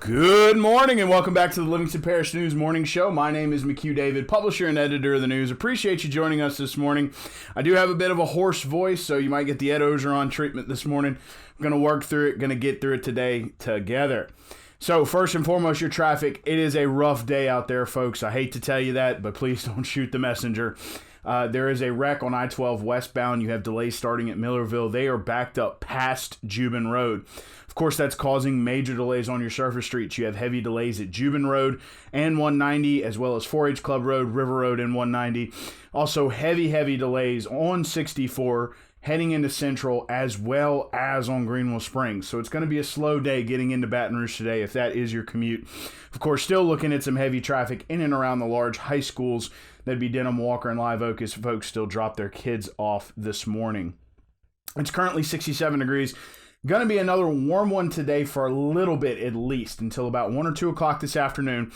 Good morning and welcome back to the Livingston Parish News Morning Show. My name is McHugh David, publisher and editor of the news. Appreciate you joining us this morning. I do have a bit of a hoarse voice, so you might get the Ed Ogeron treatment this morning. I'm going to work through it, going to get through it today together. So first and foremost, your traffic. It is a rough day out there, folks. I hate to tell you that, but please don't shoot the messenger. There is a wreck on I-12 westbound. You have delays starting at Millerville. They are backed up past Jubin Road. Of course, that's causing major delays on your surface streets. You have heavy delays at Jubin Road and 190, as well as 4-H Club Road, River Road, and 190. Also, heavy delays on 64 heading into Central, as well as on Greenville Springs. So it's going to be a slow day getting into Baton Rouge today if that is your commute. Of course, still looking at some heavy traffic in and around the large high schools. That'd be Denham, Walker, and Live Oak as folks still drop their kids off this morning. It's currently 67 degrees. Going to be another warm one today for a little bit at least until about 1 or 2 o'clock this afternoon.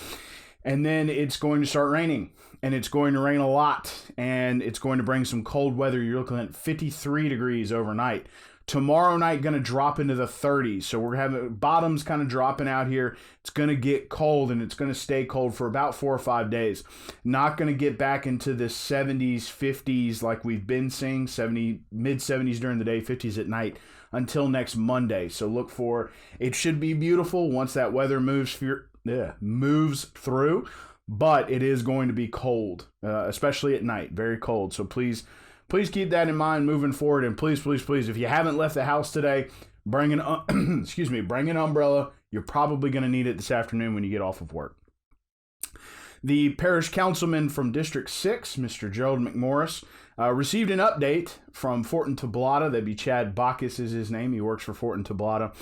And then it's going to start raining. And it's going to rain a lot. And it's going to bring some cold weather. You're looking at 53 degrees overnight. Tomorrow night going to drop into the 30s. So we're having bottoms kind of dropping out here. It's going to get cold and it's going to stay cold for about 4 or 5 days. Not going to get back into the 70s, 50s like we've been seeing, mid 70s during the day, 50s at night until next Monday. So look for it. Should be beautiful once that weather moves through, but it is going to be cold, especially at night, very cold. So please keep that in mind moving forward. And please, if you haven't left the house today, bring an umbrella. You're probably going to need it this afternoon when you get off of work. The parish councilman from District 6, Mr. Gerald McMorris, received an update from Fortin Tablata. That'd be Chad Bacchus is his name. He works for Fortin Tablata.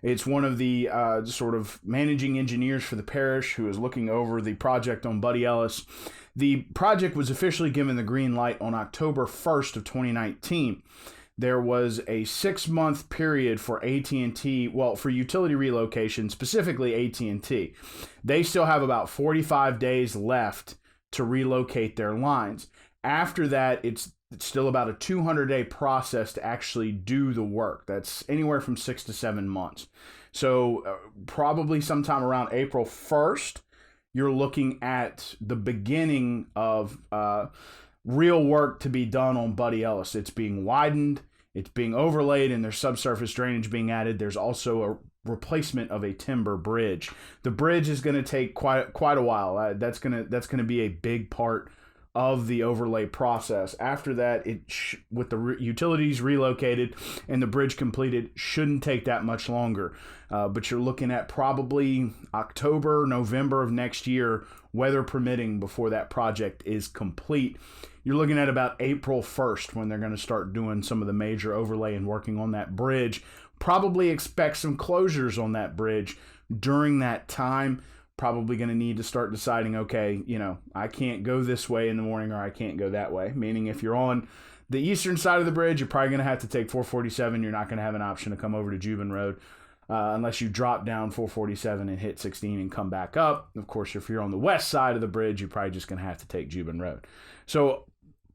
It's one of the sort of managing engineers for the parish who is looking over the project on Buddy Ellis. The project was officially given the green light on October 1st of 2019. There was a 6-month period for AT&T, for utility relocation, specifically AT&T. They still have about 45 days left to relocate their lines. After that, it's still about a 200-day process to actually do the work. That's anywhere from 6 to 7 months. So probably sometime around April 1st, you're looking at the beginning of real work to be done on Buddy Ellis. It's being widened, it's being overlaid, and there's subsurface drainage being added. There's also a replacement of a timber bridge. The bridge is going to take quite a while. That's going to be a big part of the overlay process. After that, with the utilities relocated and the bridge completed, shouldn't take that much longer. But you're looking at probably October, November of next year, weather permitting, before that project is complete. You're looking at about April 1st when they're going to start doing some of the major overlay and working on that bridge. Probably expect some closures on that bridge during that time. Probably going to need to start deciding, okay, I can't go this way in the morning or I can't go that way. Meaning if you're on the eastern side of the bridge, you're probably going to have to take 447. You're not going to have an option to come over to Jubin Road unless you drop down 447 and hit 16 and come back up. Of course, if you're on the west side of the bridge, you're probably just going to have to take Jubin Road. So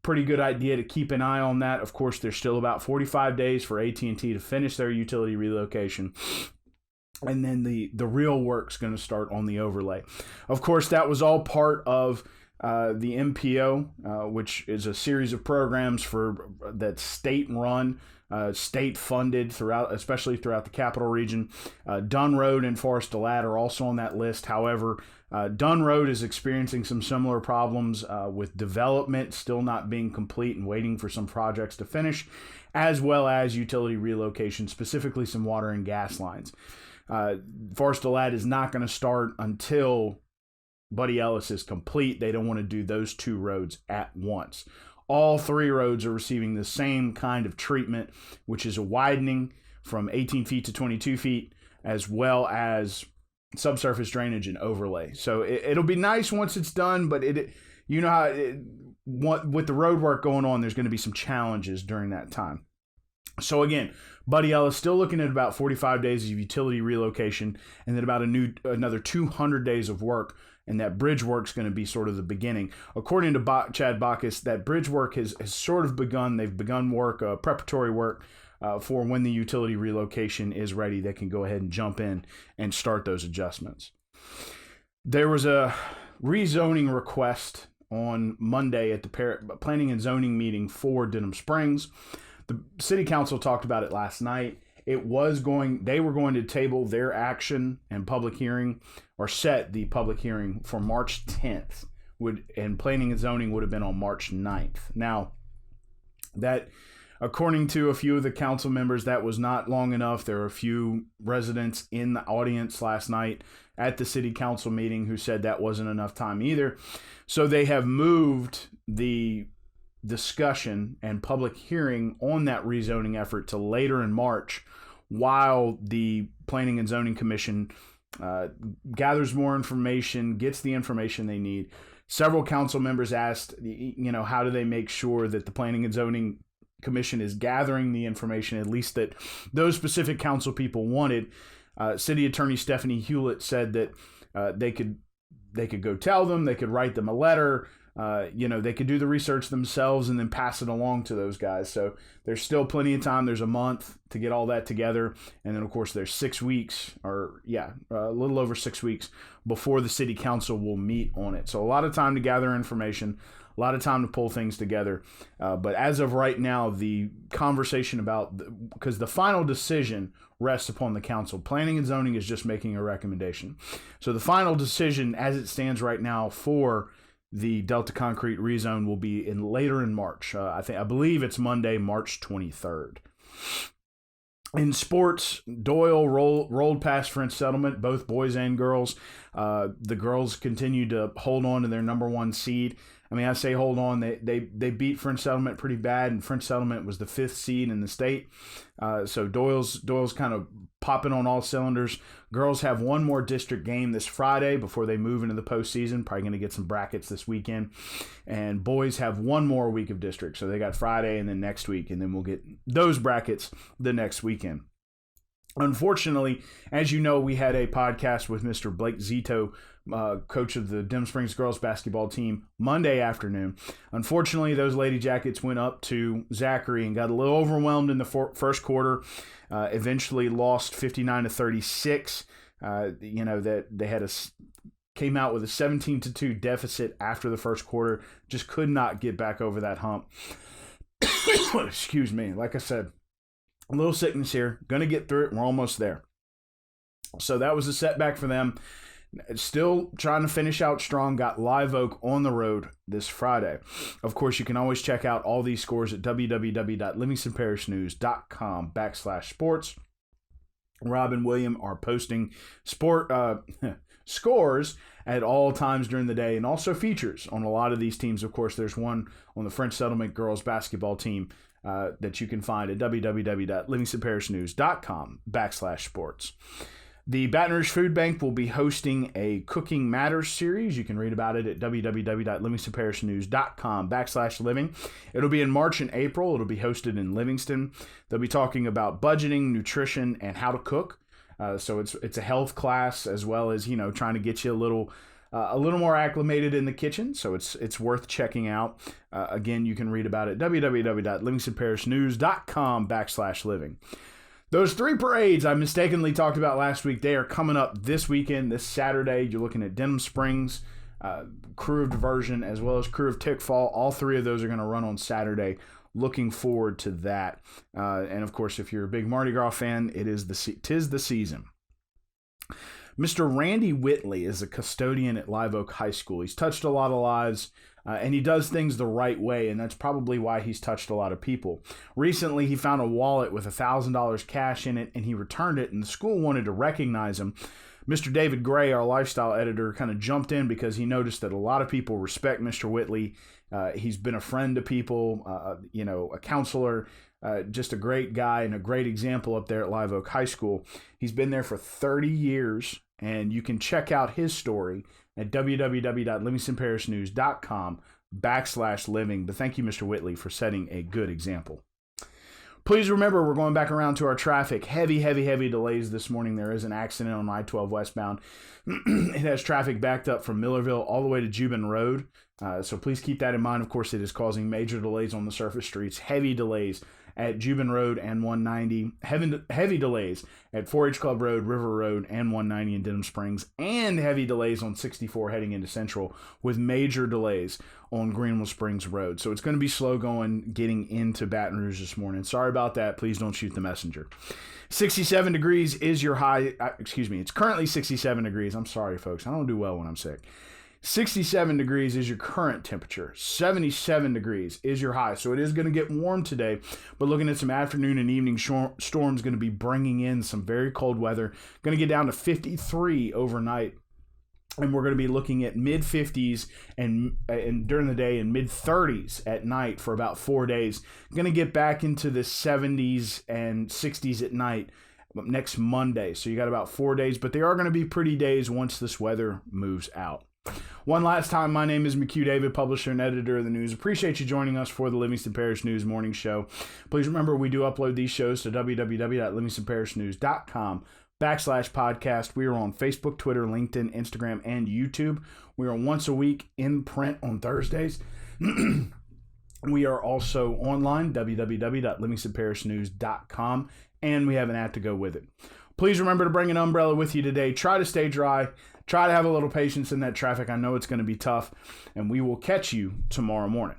pretty good idea to keep an eye on that. Of course, there's still about 45 days for AT&T to finish their utility relocation. And then the real work's going to start on the overlay. Of course, that was all part of the MPO, which is a series of programs that's state-run, state-funded especially throughout the Capital Region. Dunn Road and Forest Delat are also on that list. However, Dunn Road is experiencing some similar problems with development still not being complete and waiting for some projects to finish, as well as utility relocation, specifically some water and gas lines. Forest Delat is not going to start until Buddy Ellis is complete. They don't want to do those 2 roads at once. All 3 roads are receiving the same kind of treatment, which is a widening from 18 feet to 22 feet, as well as subsurface drainage and overlay. So it'll be nice once it's done, but with the road work going on, there's going to be some challenges during that time. So again, Buddy Ellis still looking at about 45 days of utility relocation and then about another 200 days of work, and that bridge work's going to be sort of the beginning. According to Chad Bacchus, that bridge work has sort of begun. They've begun work, preparatory work for when the utility relocation is ready, they can go ahead and jump in and start those adjustments. There was a rezoning request on Monday at the Planning and Zoning meeting for Denham Springs. The City Council talked about it last night. They were going to table their action and public hearing, or set the public hearing for March 10th, and Planning and Zoning would have been on March 9th. Now, that, according to a few of the council members, that was not long enough. There were a few residents in the audience last night at the city council meeting who said that wasn't enough time either. So they have moved the discussion and public hearing on that rezoning effort to later in March, while the Planning and Zoning Commission gathers more information, gets the information they need. Several council members asked, how do they make sure that the Planning and Zoning Commission is gathering the information, at least that those specific council people wanted. City Attorney Stephanie Hewlett said that they could go tell them, they could write them a letter, they could do the research themselves and then pass it along to those guys. So there's still plenty of time. There's a month to get all that together. And then, of course, there's 6 weeks, a little over 6 weeks before the city council will meet on it. So a lot of time to gather information, a lot of time to pull things together. But as of right now, the conversation because the final decision rests upon the council. Planning and Zoning is just making a recommendation. So the final decision, as it stands right now, for the Delta Concrete rezone will be later in March. I believe it's Monday, March 23rd. In sports, Doyle rolled past French Settlement, both boys and girls. The girls continue to hold on to their number one seed. I mean, I say hold on. They beat French Settlement pretty bad, and French Settlement was the 5th seed in the state. So Doyle's kind of popping on all cylinders. Girls have one more district game this Friday before they move into the postseason. Probably going to get some brackets this weekend. And boys have one more week of district. So they got Friday and then next week, and then we'll get those brackets the next weekend. Unfortunately, as you know, we had a podcast with Mr. Blake Zito, coach of the Denham Springs girls basketball team, Monday afternoon. Unfortunately, those Lady Jackets went up to Zachary and got a little overwhelmed in the first quarter. Eventually lost 59-36. That they had came out with a 17-2 deficit after the first quarter. Just could not get back over that hump. Excuse me. Like I said, a little sickness here. Going to get through it. We're almost there. So that was a setback for them. Still trying to finish out strong. Got Live Oak on the road this Friday. Of course, you can always check out all these scores at www.livingstonparishnews.com/sports. Rob and William are posting scores at all times during the day, and also features on a lot of these teams. Of course, there's one on the French Settlement girls basketball team that you can find at www.livingstonparishnews.com/sports. The Baton Rouge Food Bank will be hosting a Cooking Matters series. You can read about it at www.livingstonparishnews.com/living. It'll be in March and April. It'll be hosted in Livingston. They'll be talking about budgeting, nutrition, and how to cook. So it's a health class, as well as, trying to get you a little more acclimated in the kitchen. So it's worth checking out. Again, you can read about it at www.livingstonparishnews.com/living. Those 3 parades I mistakenly talked about last week, they are coming up this weekend, this Saturday. You're looking at Denham Springs, Crew of Diversion, as well as Crew of Tickfall. All 3 of those are going to run on Saturday. Looking forward to that. And, of course, if you're a big Mardi Gras fan, tis the season. Mr. Randy Whitley is a custodian at Live Oak High School. He's touched a lot of lives, and he does things the right way, and that's probably why he's touched a lot of people. Recently, he found a wallet with $1,000 cash in it, and he returned it, and the school wanted to recognize him. Mr. David Gray, our lifestyle editor, kind of jumped in because he noticed that a lot of people respect Mr. Whitley. He's been a friend to people, a counselor, just a great guy and a great example up there at Live Oak High School. He's been there for 30 years, and you can check out his story at www.livingstonparishnews.com/living. But thank you, Mr. Whitley, for setting a good example. Please remember, we're going back around to our traffic. Heavy delays this morning. There is an accident on I-12 westbound. It has traffic backed up from Millerville all the way to Jubin Road. So please keep that in mind. Of course, it is causing major delays on the surface streets. Heavy delays at Juban Road and 190. Heavy delays at 4-H Club Road, River Road, and 190 in Denham Springs. And heavy delays on 64 heading into Central, with major delays on Greenville Springs Road. So it's going to be slow going getting into Baton Rouge this morning. Sorry about that. Please don't shoot the messenger. 67 degrees is your high. It's currently 67 degrees. I'm sorry, folks. I don't do well when I'm sick. 67 degrees is your current temperature. 77 degrees is your high. So it is going to get warm today, but looking at some afternoon and evening storms going to be bringing in some very cold weather. Going to get down to 53 overnight. And we're going to be looking at mid-50s and during the day and mid-30s at night for about 4 days. Going to get back into the 70s and 60s at night next Monday. So you got about 4 days, but they are going to be pretty days once this weather moves out. One last time, my name is McHugh David, publisher and editor of the news. Appreciate you joining us for the Livingston Parish News Morning Show. Please remember, we do upload these shows to www.livingstonparishnnews.com/podcast. We are on Facebook, Twitter, LinkedIn, Instagram, and YouTube. We are once a week in print on Thursdays. We are also online, www.livingstonparishnnews.com, and we have an app to go with it. Please remember to bring an umbrella with you today. Try to stay dry. Try to have a little patience in that traffic. I know it's going to be tough, and we will catch you tomorrow morning.